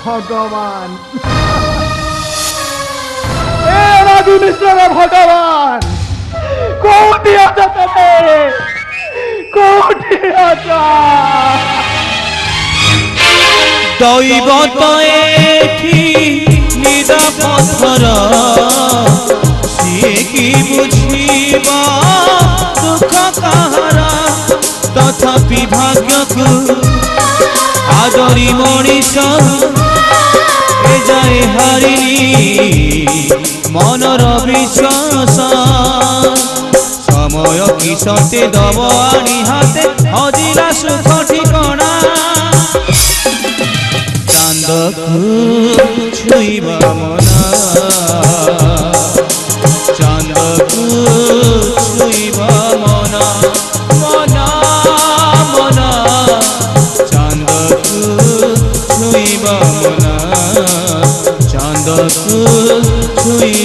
ভগবান এ রাজু মিশ্র ভগবান কোটি আছো তুমি কোটি আছো দৈবত এঠি নিরাপথর সিয়ে কি বুঝিব দুঃখ কাহার তথাপি ভাগ্যকু আদরি মଣିষ এ যায় হারিনি মনর বিশ্বাস সময় কি সতে দব আনি হাতে হজিলা সুখ ঠিকনা চাঁদকু ছুঁইবা মনা চাঁদকু ছুঁইবা মনা মনা মনা চাঁদকু ছুঁইবা মনা চাঁদকু ছুঁই